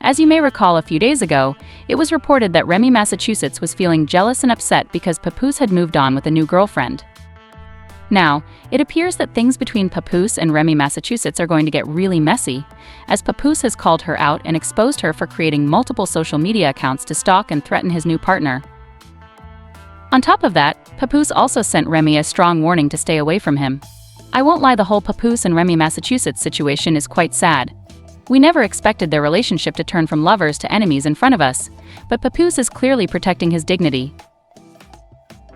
As you may recall, a few days ago, it was reported that Remy, Massachusetts was feeling jealous and upset because Papoose had moved on with a new girlfriend. Now, it appears that things between Papoose and Remy, Massachusetts are going to get really messy, as Papoose has called her out and exposed her for creating multiple social media accounts to stalk and threaten his new partner. On top of that, Papoose also sent Remy a strong warning to stay away from him. I won't lie, the whole Papoose and Remy, Massachusetts situation is quite sad. We never expected their relationship to turn from lovers to enemies in front of us, but Papoose is clearly protecting his dignity.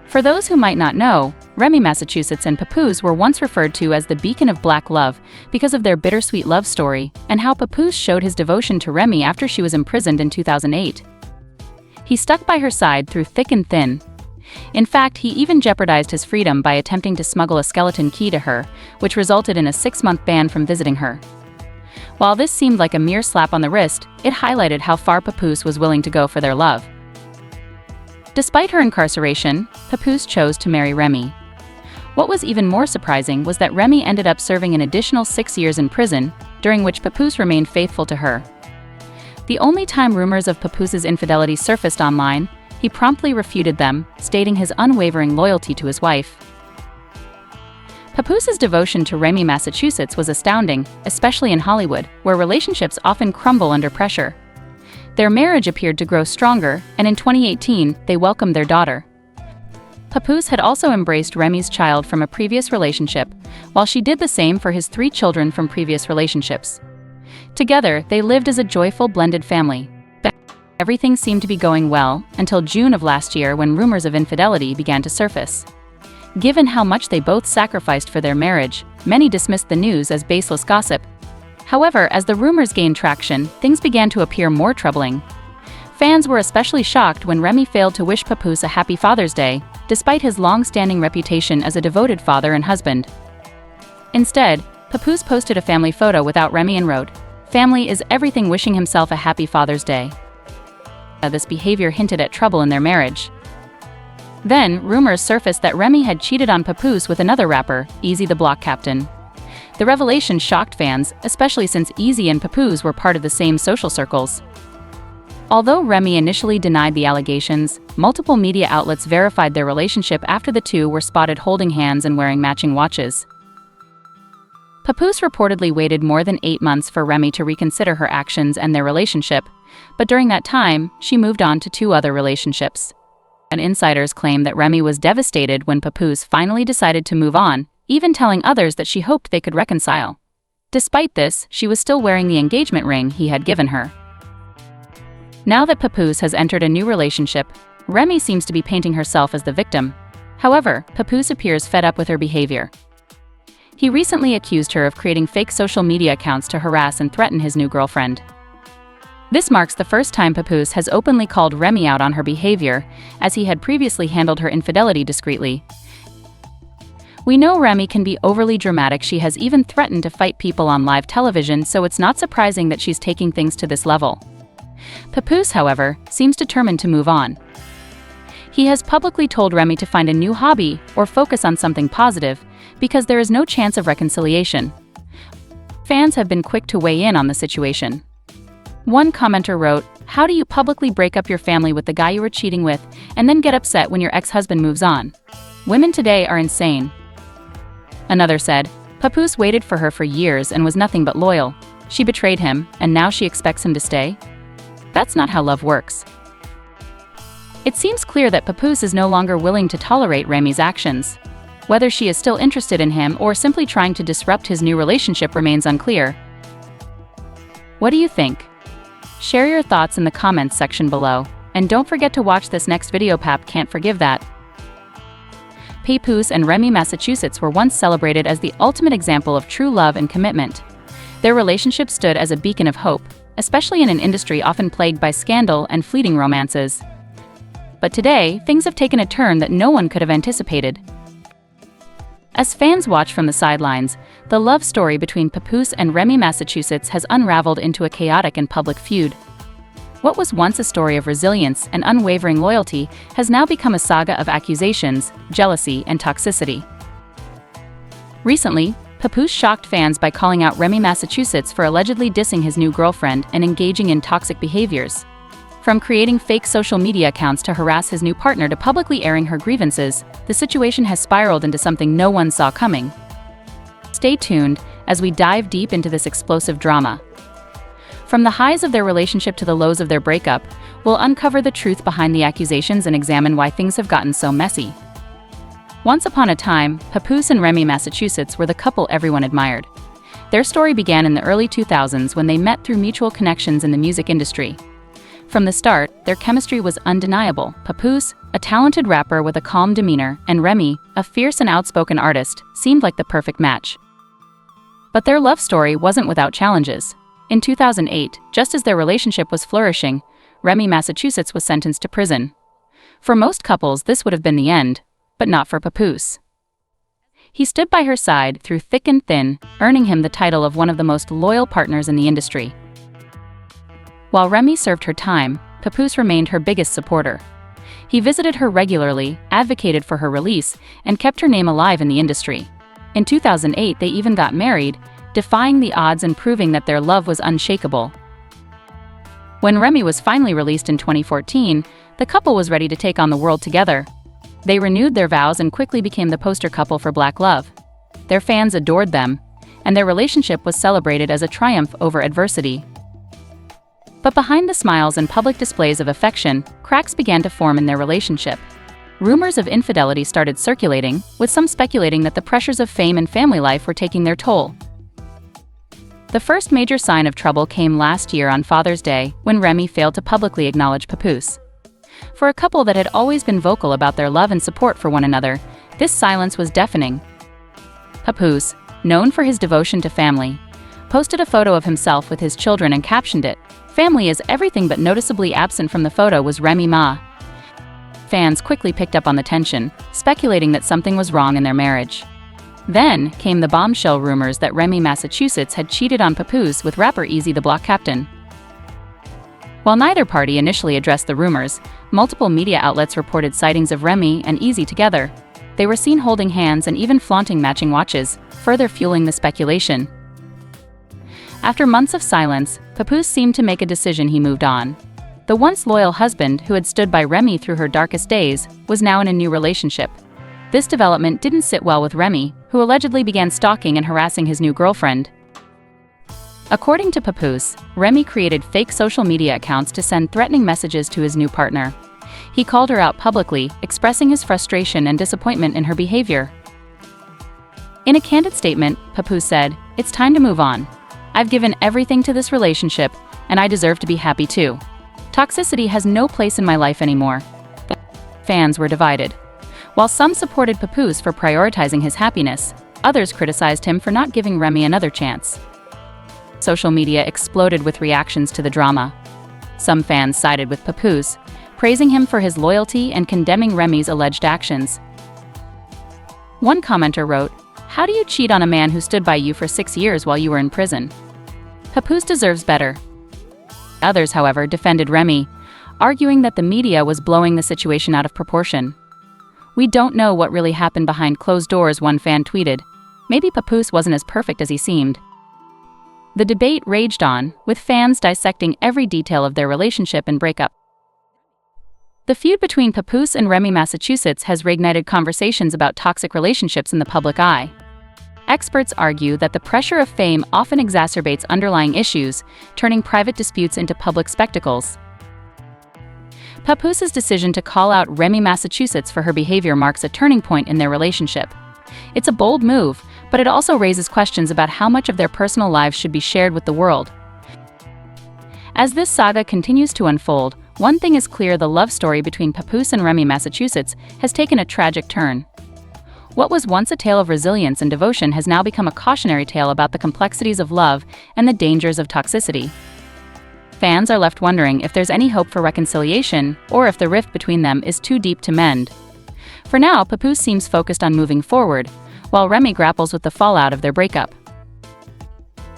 For those who might not know, Remy, Massachusetts and Papoose were once referred to as the beacon of black love because of their bittersweet love story and how Papoose showed his devotion to Remy after she was imprisoned in 2008. He stuck by her side through thick and thin. In fact, he even jeopardized his freedom by attempting to smuggle a skeleton key to her, which resulted in a 6-month ban from visiting her. While this seemed like a mere slap on the wrist, it highlighted how far Papoose was willing to go for their love. Despite her incarceration, Papoose chose to marry Remy. What was even more surprising was that Remy ended up serving an additional 6 years in prison, during which Papoose remained faithful to her. The only time rumors of Papoose's infidelity surfaced online, he promptly refuted them, stating his unwavering loyalty to his wife. Papoose's devotion to Remy, Massachusetts was astounding, especially in Hollywood, where relationships often crumble under pressure. Their marriage appeared to grow stronger, and in 2018, they welcomed their daughter. Papoose had also embraced Remy's child from a previous relationship, while she did the same for his 3 children from previous relationships. Together, they lived as a joyful blended family. Everything seemed to be going well, until June of last year when rumors of infidelity began to surface. Given how much they both sacrificed for their marriage, many dismissed the news as baseless gossip. However, as the rumors gained traction, things began to appear more troubling. Fans were especially shocked when Remy failed to wish Papoose a happy Father's Day, despite his long-standing reputation as a devoted father and husband. Instead, Papoose posted a family photo without Remy and wrote, "Family is everything, wishing himself a happy Father's Day." This behavior hinted at trouble in their marriage. Then, rumors surfaced that Remy had cheated on Papoose with another rapper, Eazy the Block Captain. The revelation shocked fans, especially since Eazy and Papoose were part of the same social circles. Although Remy initially denied the allegations, multiple media outlets verified their relationship after the two were spotted holding hands and wearing matching watches. Papoose reportedly waited more than 8 months for Remy to reconsider her actions and their relationship, but during that time, she moved on to 2 other relationships. And insiders claim that Remy was devastated when Papoose finally decided to move on, even telling others that she hoped they could reconcile. Despite this, she was still wearing the engagement ring he had given her. Now that Papoose has entered a new relationship, Remy seems to be painting herself as the victim. However, Papoose appears fed up with her behavior. He recently accused her of creating fake social media accounts to harass and threaten his new girlfriend. This marks the first time Papoose has openly called Remy out on her behavior, as he had previously handled her infidelity discreetly. We know Remy can be overly dramatic. She has even threatened to fight people on live television, so it's not surprising that she's taking things to this level. Papoose, however, seems determined to move on. He has publicly told Remy to find a new hobby or focus on something positive, because there is no chance of reconciliation. Fans have been quick to weigh in on the situation. One commenter wrote, "How do you publicly break up your family with the guy you were cheating with and then get upset when your ex-husband moves on? Women today are insane." Another said, "Papoose waited for her for years and was nothing but loyal. She betrayed him, and now she expects him to stay? That's not how love works." It seems clear that Papoose is no longer willing to tolerate Remy's actions. Whether she is still interested in him or simply trying to disrupt his new relationship remains unclear. What do you think? Share your thoughts in the comments section below, and don't forget to watch this next video. Pap can't forgive that. Papoose and Remy, Massachusetts were once celebrated as the ultimate example of true love and commitment. Their relationship stood as a beacon of hope, especially in an industry often plagued by scandal and fleeting romances. But today, things have taken a turn that no one could have anticipated. As fans watch from the sidelines, the love story between Papoose and Remy, Massachusetts has unraveled into a chaotic and public feud. What was once a story of resilience and unwavering loyalty has now become a saga of accusations, jealousy, and toxicity. Recently, Papoose shocked fans by calling out Remy Ma for allegedly dissing his new girlfriend and engaging in toxic behaviors. From creating fake social media accounts to harass his new partner to publicly airing her grievances, the situation has spiraled into something no one saw coming. Stay tuned as we dive deep into this explosive drama. From the highs of their relationship to the lows of their breakup, we'll uncover the truth behind the accusations and examine why things have gotten so messy. Once upon a time, Papoose and Remy, Massachusetts were the couple everyone admired. Their story began in the early 2000s when they met through mutual connections in the music industry. From the start, their chemistry was undeniable. Papoose, a talented rapper with a calm demeanor, and Remy, a fierce and outspoken artist, seemed like the perfect match. But their love story wasn't without challenges. In 2008, just as their relationship was flourishing, Remy, Massachusetts was sentenced to prison. For most couples, this would have been the end, but not for Papoose. He stood by her side through thick and thin, earning him the title of one of the most loyal partners in the industry. While Remy served her time, Papoose remained her biggest supporter. He visited her regularly, advocated for her release, and kept her name alive in the industry. In 2008, they even got married, defying the odds and proving that their love was unshakable. When Remy was finally released in 2014, the couple was ready to take on the world together. They renewed their vows and quickly became the poster couple for Black love. Their fans adored them, and their relationship was celebrated as a triumph over adversity. But behind the smiles and public displays of affection, cracks began to form in their relationship. Rumors of infidelity started circulating, with some speculating that the pressures of fame and family life were taking their toll. The first major sign of trouble came last year on Father's Day, when Remy failed to publicly acknowledge Papoose. For a couple that had always been vocal about their love and support for one another, this silence was deafening. Papoose, known for his devotion to family, posted a photo of himself with his children and captioned it, "Family is everything," but noticeably absent from the photo was Remy Ma. Fans quickly picked up on the tension, speculating that something was wrong in their marriage. Then came the bombshell rumors that Remy, Massachusetts had cheated on Papoose with rapper Eazy the Block Captain. While neither party initially addressed the rumors, multiple media outlets reported sightings of Remy and Eazy together. They were seen holding hands and even flaunting matching watches, further fueling the speculation. After months of silence, Papoose seemed to make a decision. He moved on. The once loyal husband, who had stood by Remy through her darkest days, was now in a new relationship. This development didn't sit well with Remy, who allegedly began stalking and harassing his new girlfriend. According to Papoose, Remy created fake social media accounts to send threatening messages to his new partner. He called her out publicly, expressing his frustration and disappointment in her behavior. In a candid statement, Papoose said, "It's time to move on. I've given everything to this relationship, and I deserve to be happy too. Toxicity has no place in my life anymore." Fans were divided. While some supported Papoose for prioritizing his happiness, others criticized him for not giving Remy another chance. Social media exploded with reactions to the drama. Some fans sided with Papoose, praising him for his loyalty and condemning Remy's alleged actions. One commenter wrote, "How do you cheat on a man who stood by you for 6 years while you were in prison? Papoose deserves better." Others, however, defended Remy, arguing that the media was blowing the situation out of proportion. "We don't know what really happened behind closed doors," one fan tweeted. Maybe Papoose wasn't as perfect as he seemed. The debate raged on, with fans dissecting every detail of their relationship and breakup. The feud between Papoose and Remy, Massachusetts has reignited conversations about toxic relationships in the public eye. Experts argue that the pressure of fame often exacerbates underlying issues, turning private disputes into public spectacles. Papoose's decision to call out Remy, Massachusetts for her behavior marks a turning point in their relationship. It's a bold move, but it also raises questions about how much of their personal lives should be shared with the world. As this saga continues to unfold, one thing is clear: the love story between Papoose and Remy, Massachusetts has taken a tragic turn. What was once a tale of resilience and devotion has now become a cautionary tale about the complexities of love and the dangers of toxicity. Fans are left wondering if there's any hope for reconciliation, or if the rift between them is too deep to mend. For now, Papoose seems focused on moving forward, while Remy grapples with the fallout of their breakup.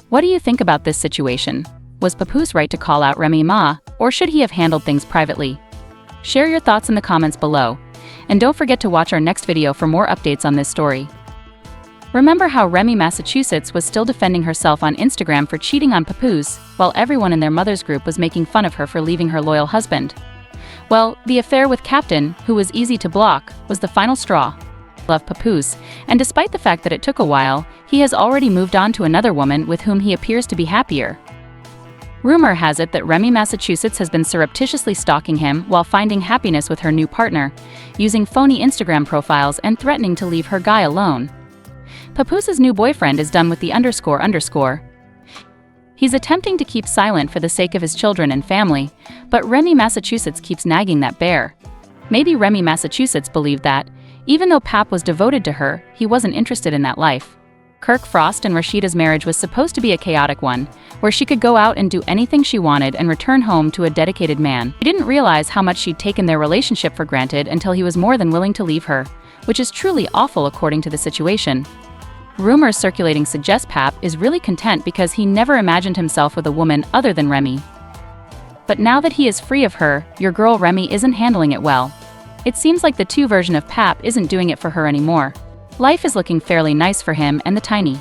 What do you think about this situation? Was Papoose right to call out Remy Ma, or should he have handled things privately? Share your thoughts in the comments below, and don't forget to watch our next video for more updates on this story. Remember how Remy, Massachusetts was still defending herself on Instagram for cheating on Papoose, while everyone in their mother's group was making fun of her for leaving her loyal husband? Well, the affair with Captain, who was easy to block, was the final straw. Love Papoose, and despite the fact that it took a while, he has already moved on to another woman with whom he appears to be happier. Rumor has it that Remy, Massachusetts has been surreptitiously stalking him while finding happiness with her new partner, using phony Instagram profiles and threatening to leave her guy alone. Papoose's new boyfriend is done with the __. He's attempting to keep silent for the sake of his children and family, but Remy, Massachusetts keeps nagging that bear. Maybe Remy, Massachusetts believed that, even though Pap was devoted to her, he wasn't interested in that life. Kirk Frost and Rashida's marriage was supposed to be a chaotic one, where she could go out and do anything she wanted and return home to a dedicated man. She didn't realize how much she'd taken their relationship for granted until he was more than willing to leave her, which is truly awful according to the situation. Rumors circulating suggest Pap is really content because he never imagined himself with a woman other than Remy. But now that he is free of her, your girl Remy isn't handling it well. It seems like the two version of Pap isn't doing it for her anymore. Life is looking fairly nice for him and the tiny.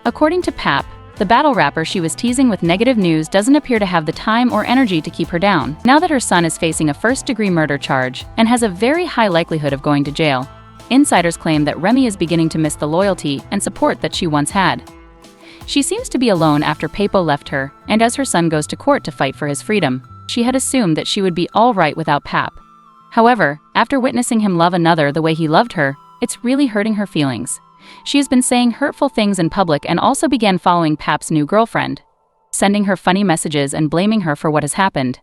According to Pap, the battle rapper she was teasing with negative news doesn't appear to have the time or energy to keep her down, now that her son is facing a first-degree murder charge and has a very high likelihood of going to jail. Insiders claim that Remy is beginning to miss the loyalty and support that she once had. She seems to be alone after Papo left her, and as her son goes to court to fight for his freedom, she had assumed that she would be all right without Pap. However, after witnessing him love another the way he loved her, it's really hurting her feelings. She has been saying hurtful things in public and also began following Pap's new girlfriend, sending her funny messages and blaming her for what has happened.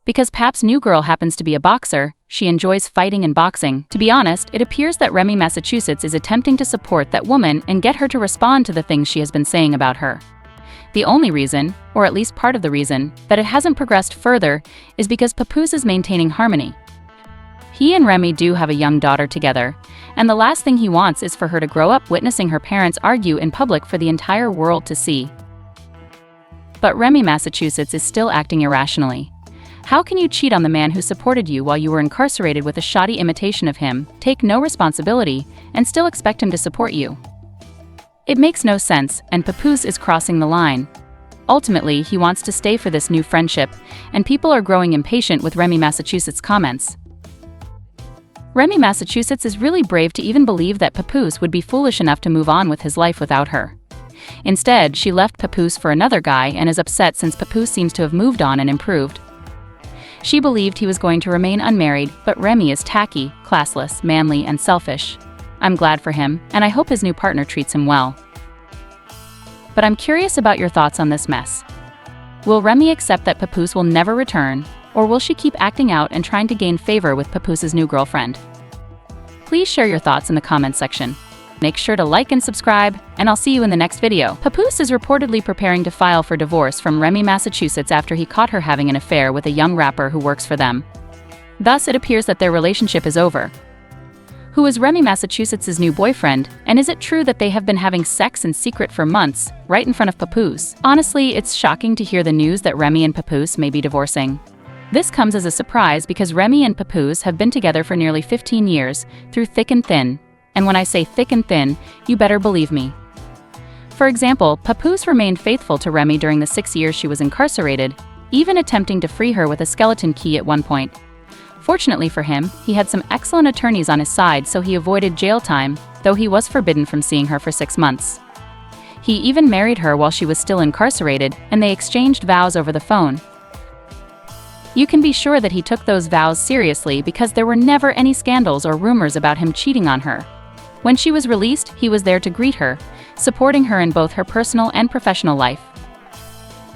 Because Pap's new girl happens to be a boxer, she enjoys fighting and boxing. To be honest, it appears that Remy, Massachusetts is attempting to support that woman and get her to respond to the things she has been saying about her. The only reason, or at least part of the reason, that it hasn't progressed further is because Papoose is maintaining harmony. He and Remy do have a young daughter together, and the last thing he wants is for her to grow up witnessing her parents argue in public for the entire world to see. But Remy, Massachusetts is still acting irrationally. How can you cheat on the man who supported you while you were incarcerated with a shoddy imitation of him, take no responsibility, and still expect him to support you? It makes no sense, and Papoose is crossing the line. Ultimately, he wants to stay for this new friendship, and people are growing impatient with Remy, Massachusetts' comments. Remy, Massachusetts is really brave to even believe that Papoose would be foolish enough to move on with his life without her. Instead, she left Papoose for another guy and is upset since Papoose seems to have moved on and improved. She believed he was going to remain unmarried, but Remy is tacky, classless, manly, and selfish. I'm glad for him, and I hope his new partner treats him well. But I'm curious about your thoughts on this mess. Will Remy accept that Papoose will never return, or will she keep acting out and trying to gain favor with Papoose's new girlfriend? Please share your thoughts in the comments section. Make sure to like and subscribe, and I'll see you in the next video. Papoose is reportedly preparing to file for divorce from Remy, Massachusetts after he caught her having an affair with a young rapper who works for them. Thus, it appears that their relationship is over. Who is Remy, Massachusetts' new boyfriend, and is it true that they have been having sex in secret for months, right in front of Papoose? Honestly, it's shocking to hear the news that Remy and Papoose may be divorcing. This comes as a surprise because Remy and Papoose have been together for nearly 15 years, through thick and thin. And when I say thick and thin, you better believe me. For example, Papoose remained faithful to Remy during the 6 years she was incarcerated, even attempting to free her with a skeleton key at one point. Fortunately for him, he had some excellent attorneys on his side, so he avoided jail time, though he was forbidden from seeing her for 6 months. He even married her while she was still incarcerated, and they exchanged vows over the phone. You can be sure that he took those vows seriously because there were never any scandals or rumors about him cheating on her. When she was released, he was there to greet her, supporting her in both her personal and professional life.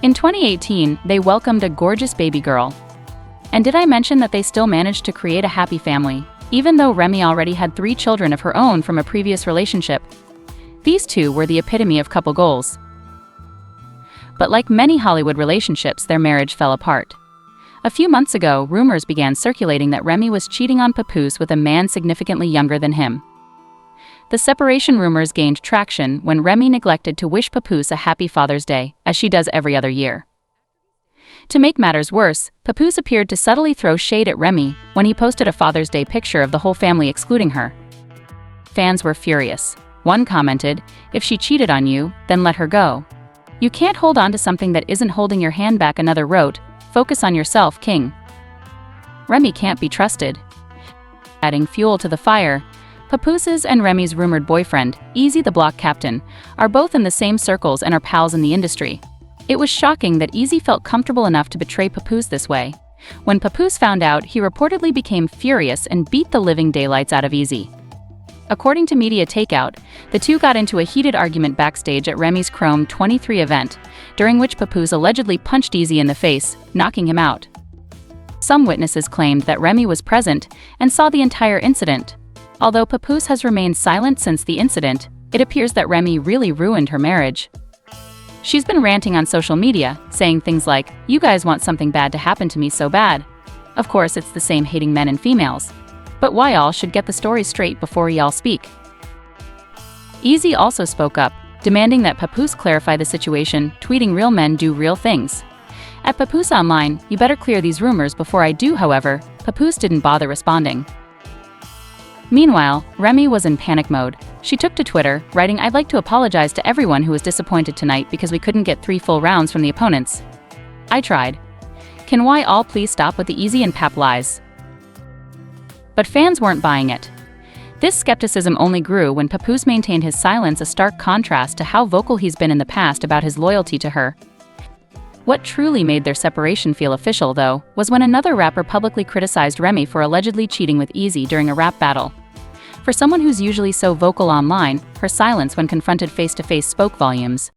In 2018, they welcomed a gorgeous baby girl. And did I mention that they still managed to create a happy family, even though Remy already had 3 children of her own from a previous relationship? These two were the epitome of couple goals. But like many Hollywood relationships, their marriage fell apart. A few months ago, rumors began circulating that Remy was cheating on Papoose with a man significantly younger than him. The separation rumors gained traction when Remy neglected to wish Papoose a happy Father's Day, as she does every other year. To make matters worse, Papoose appeared to subtly throw shade at Remy when he posted a Father's Day picture of the whole family excluding her. Fans were furious. One commented, "If she cheated on you, then let her go. You can't hold on to something that isn't holding your hand back." Another wrote, "Focus on yourself, king." Remy can't be trusted. Adding fuel to the fire, Papoose's and Remy's rumored boyfriend, Easy the Block Captain, are both in the same circles and are pals in the industry. It was shocking that Easy felt comfortable enough to betray Papoose this way. When Papoose found out, he reportedly became furious and beat the living daylights out of Easy. According to Media Takeout, the two got into a heated argument backstage at Remy's Chrome 23 event, during which Papoose allegedly punched Easy in the face, knocking him out. Some witnesses claimed that Remy was present and saw the entire incident. Although Papoose has remained silent since the incident, it appears that Remy really ruined her marriage. She's been ranting on social media, saying things like, "You guys want something bad to happen to me so bad." Of course, it's the same hating men and females. But why all should get the story straight before y'all speak. Easy also spoke up, demanding that Papoose clarify the situation, tweeting, "Real men do real things." At Papoose Online, "You better clear these rumors before I do." However, Papoose didn't bother responding. Meanwhile, Remy was in panic mode. She took to Twitter, writing, "I'd like to apologize to everyone who was disappointed tonight because we couldn't get 3 full rounds from the opponents. I tried. Can why all please stop with the Easy and Pap lies?" But fans weren't buying it. This skepticism only grew when Papoose maintained his silence, a stark contrast to how vocal he's been in the past about his loyalty to her. What truly made their separation feel official, though, was when another rapper publicly criticized Remy for allegedly cheating with Easy during a rap battle. For someone who's usually so vocal online, her silence when confronted face-to-face spoke volumes.